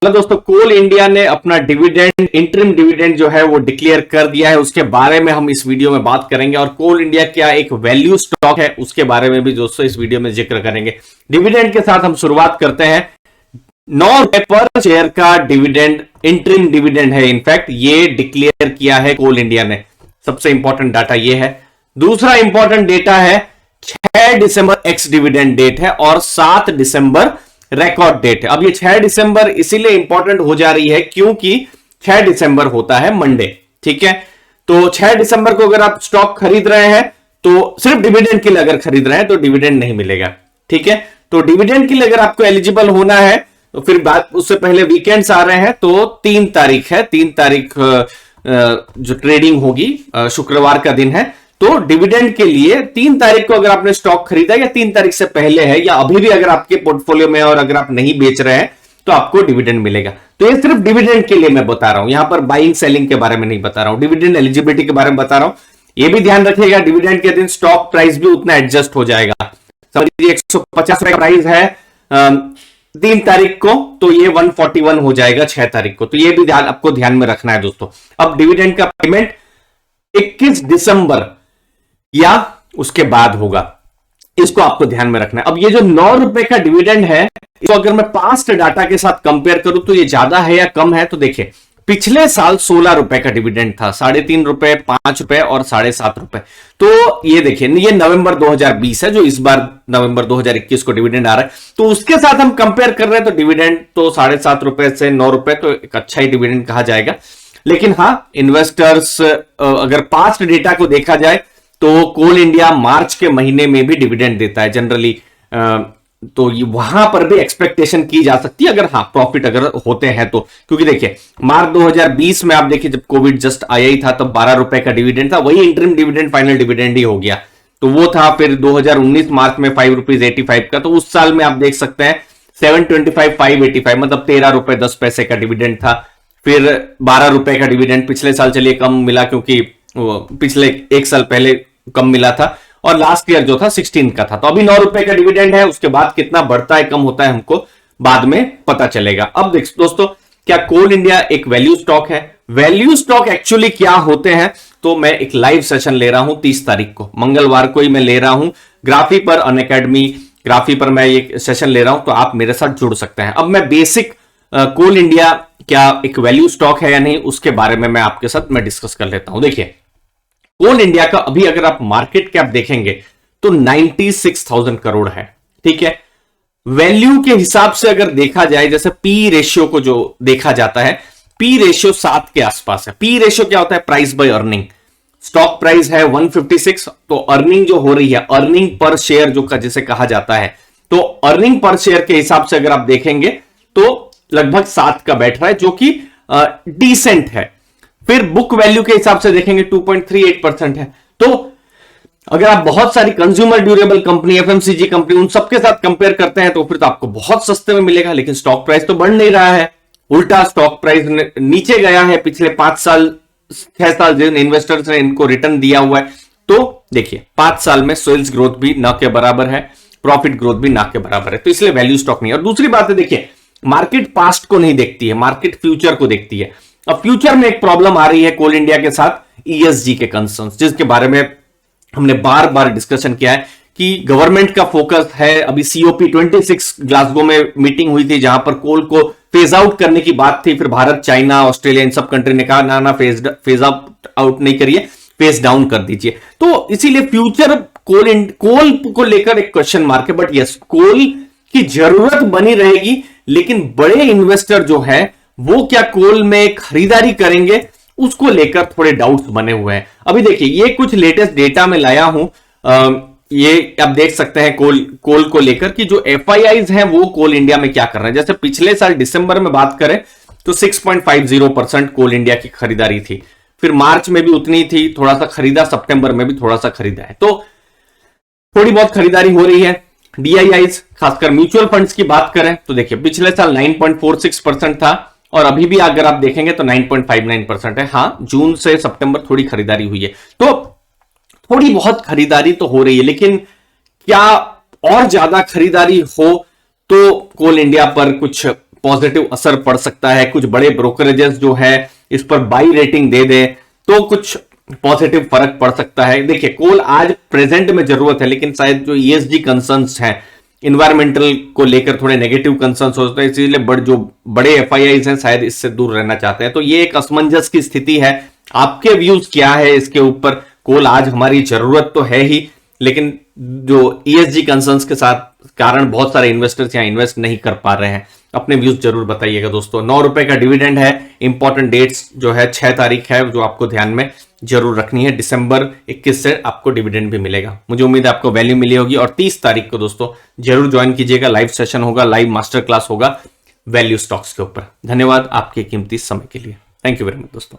Hello दोस्तों, कोल India ने अपना डिविडेंड इंटरिम डिविडेंड जो है वो डिक्लेयर कर दिया है। उसके बारे में हम इस वीडियो में बात करेंगे और कोल इंडिया क्या एक वैल्यू स्टॉक है उसके बारे में भी दोस्तों इस वीडियो में जिक्र करेंगे। डिविडेंड के साथ हम शुरुआत करते हैं। 9 रुपए पर शेयर का डिविडेंड इंटरिम डिविडेंड है। इनफैक्ट ये डिक्लेयर किया है कोल इंडिया ने। सबसे इंपॉर्टेंट डाटा ये है। दूसरा इंपॉर्टेंट डेटा है 6 दिसंबर एक्स डिविडेंड डेट है और 7 दिसंबर रिकॉर्ड डेट है। अब ये 6 दिसंबर इसीलिए इंपॉर्टेंट हो जा रही है क्योंकि 6 दिसंबर होता है मंडे। ठीक है, तो 6 दिसंबर को अगर आप स्टॉक खरीद रहे हैं तो सिर्फ डिविडेंड के लिए अगर खरीद रहे हैं तो डिविडेंड नहीं मिलेगा। ठीक है, तो डिविडेंड के लिए अगर आपको एलिजिबल होना है तो फिर बात उससे पहले वीकेंड्स आ रहे हैं। तो 3 तारीख है, 3 तारीख जो ट्रेडिंग होगी शुक्रवार का दिन है। तो डिविडेंड के लिए 3 तारीख को अगर आपने स्टॉक खरीदा या 3 तारीख से पहले है या अभी भी अगर आपके पोर्टफोलियो में और अगर आप नहीं बेच रहे हैं तो आपको डिविडेंड मिलेगा। तो ये सिर्फ डिविडेंड के लिए मैं बता रहा हूं, यहां पर बाइंग सेलिंग के बारे में नहीं बता रहा हूं, डिविडेंड एलिजिबिलिटी के बारे में बता रहा हूं। ये भी ध्यान रखिएगा डिविडेंड के दिन स्टॉक प्राइस भी उतना एडजस्ट हो जाएगा। समझिए 150 का प्राइस है 3 तारीख को, तो ये 141 हो जाएगा 6 तारीख को। तो ये भी आपको ध्यान में रखना है दोस्तों। अब डिविडेंड का पेमेंट 21 दिसंबर या उसके बाद होगा, इसको आपको ध्यान में रखना है। अब ये जो 9 रुपए का डिविडेंड है, इसको अगर मैं पास्ट डाटा के साथ कंपेयर करूं तो ये ज्यादा है या कम है, तो देखिए पिछले साल 16 रुपए का डिविडेंड था, 3.5 रुपए, 5 रुपए और 7.5 रुपए। तो ये देखिए, ये नवंबर 2020 है, जो इस बार नवंबर 2021 को डिविडेंड आ रहा है। तो उसके साथ हम कंपेयर कर रहे हैं तो डिविडेंड तो 7.5 रुपए से 9 रुपए तो एक अच्छा ही डिविडेंड कहा जाएगा। लेकिन हाँ, इन्वेस्टर्स अगर पास्ट डेटा को देखा जाए तो कोल इंडिया मार्च के महीने में भी डिविडेंड देता है जनरली। तो वहां पर भी एक्सपेक्टेशन की जा सकती है अगर हाँ प्रॉफिट अगर होते हैं तो। क्योंकि देखिए मार्च 2020 में आप देखिए जब कोविड जस्ट आया ही था तब 12 रुपए का डिविडेंड था, वही इंटरिम डिविडेंड फाइनल डिविडेंड ही हो गया। तो वो था फिर 2019 मार्च में 5 रुपीज 85 का। तो उस साल में आप देख सकते हैं 725 585 मतलब 13 रुपए 10 पैसे का डिविडेंड था। फिर 12 रुपए का डिविडेंड पिछले साल चलिए कम मिला क्योंकि पिछले एक साल पहले कम मिला था, और लास्ट ईयर जो था 16 का था। तो अभी 9 रुपए का डिविडेंड है, उसके बाद कितना बढ़ता है कम होता है हमको बाद में पता चलेगा। अब देख दोस्तों, क्या कोल इंडिया एक वैल्यू स्टॉक है? वैल्यू स्टॉक एक्चुअली क्या होते हैं, तो मैं एक लाइव सेशन ले रहा हूं 30 तारीख को, मंगलवार को ही मैं ले रहा हूं ग्राफी पर, अनअकैडमी ग्राफी पर मैं ये सेशन ले रहा हूं, तो आप मेरे साथ जुड़ सकते हैं। अब मैं बेसिक कोल इंडिया क्या एक वैल्यू स्टॉक है या नहीं उसके बारे में मैं आपके साथ मैं डिस्कस कर लेता हूं। देखिए कोल इंडिया का अभी अगर आप मार्केट कैप देखेंगे तो 96,000 करोड़ है। ठीक है, वैल्यू के हिसाब से अगर देखा जाए, जैसे पी रेशियो को जो देखा जाता है, पी रेशियो 7 के आसपास है। पी रेशियो क्या होता है? Price by earning. Stock price है 156, तो अर्निंग जो हो रही है, अर्निंग पर शेयर जो जिसे कहा जाता है, तो अर्निंग पर शेयर के हिसाब से अगर आप देखेंगे तो लगभग 7 का बैठ रहा है, जो कि डिसेंट है। फिर बुक वैल्यू के हिसाब से देखेंगे 2.38% है। तो अगर आप बहुत सारी consumer durable company, FMCG company, उन सबके साथ कंपेयर करते हैं तो फिर तो आपको बहुत सस्ते में मिलेगा। लेकिन स्टॉक प्राइस तो बढ़ नहीं रहा है, उल्टा स्टॉक प्राइस नीचे गया है पिछले 5 साल 6 साल जिन इन्वेस्टर्स ने इनको रिटर्न दिया हुआ है। तो देखिए 5 साल में सेल्स ग्रोथ भी ना के बराबर है, प्रॉफिट ग्रोथ भी ना के बराबर है, तो इसलिए वैल्यू स्टॉक नहीं है। और दूसरी बात है, देखिए मार्केट पास्ट को नहीं देखती है, मार्केट फ्यूचर को देखती है। अब फ्यूचर में एक प्रॉब्लम आ रही है कोल इंडिया के साथ, ईएसजी के कंसर्न्स, जिसके बारे में हमने बार बार डिस्कशन किया है कि गवर्नमेंट का फोकस है। अभी COP 26 ग्लासगो में मीटिंग हुई थी जहां पर कोल को फेज आउट करने की बात थी। फिर भारत, चाइना, ऑस्ट्रेलिया इन सब कंट्री ने कहा ना फेज आउट नहीं करिए, फेज डाउन कर दीजिए। तो इसीलिए फ्यूचर कोल को लेकर एक क्वेश्चन मार्क है। बट यस, कोल की जरूरत बनी रहेगी, लेकिन बड़े इन्वेस्टर जो है वो क्या कोल में खरीदारी करेंगे उसको लेकर थोड़े डाउट्स बने हुए हैं। अभी देखिए ये कुछ लेटेस्ट डेटा में लाया हूं, ये आप देख सकते हैं कोल को लेकर कि जो FIIs हैं वो कोल इंडिया में क्या कर रहे हैं। जैसे पिछले साल दिसंबर में बात करें तो 6.50% कोल इंडिया की खरीदारी थी। फिर मार्च में भी उतनी थी, थोड़ा सा खरीदा, सितंबर में भी थोड़ा सा खरीदा है, तो थोड़ी बहुत खरीदारी हो रही है। DIIs खासकर म्यूचुअल फंड्स की बात करें तो देखिए पिछले साल 9.46% था और अभी भी अगर आप देखेंगे तो 9.59% है। हाँ, जून से सितंबर थोड़ी खरीदारी हुई है, तो थोड़ी बहुत खरीदारी तो हो रही है। लेकिन क्या और ज्यादा खरीदारी हो तो कोल इंडिया पर कुछ पॉजिटिव असर पड़ सकता है, कुछ बड़े ब्रोकरेजेस जो है इस पर बाई रेटिंग दे दे तो कुछ पॉजिटिव फर्क पड़ सकता है। देखिए कोल आज प्रेजेंट में जरूरत है, लेकिन शायद जो ईएसजी कंसर्न्स हैं, इन्वायरमेंटल को लेकर थोड़े नेगेटिव कंसर्न्स होते हैं, इसीलिए जो बड़े एफआईआईज हैं शायद इससे दूर रहना चाहते हैं। तो ये एक असमंजस की स्थिति है। आपके व्यूज क्या है इसके ऊपर? कोल आज हमारी जरूरत तो है ही, लेकिन जो ईएसजी कंसर्न्स के साथ कारण बहुत सारे इन्वेस्टर्स यहां इन्वेस्ट नहीं कर पा रहे हैं। अपने व्यूज जरूर बताइएगा दोस्तों। 9 रुपए का डिविडेंड है। इंपॉर्टेंट डेट्स जो है 6 तारीख है, जो आपको ध्यान में जरूर रखनी है। दिसंबर 21 से आपको डिविडेंड भी मिलेगा। मुझे उम्मीद है आपको वैल्यू मिली होगी। और 30 तारीख को दोस्तों जरूर ज्वाइन कीजिएगा, लाइव सेशन होगा, लाइव मास्टर क्लास होगा वैल्यू स्टॉक्स के ऊपर। धन्यवाद आपके कीमती समय के लिए। थैंक यू वेरी मच दोस्तों।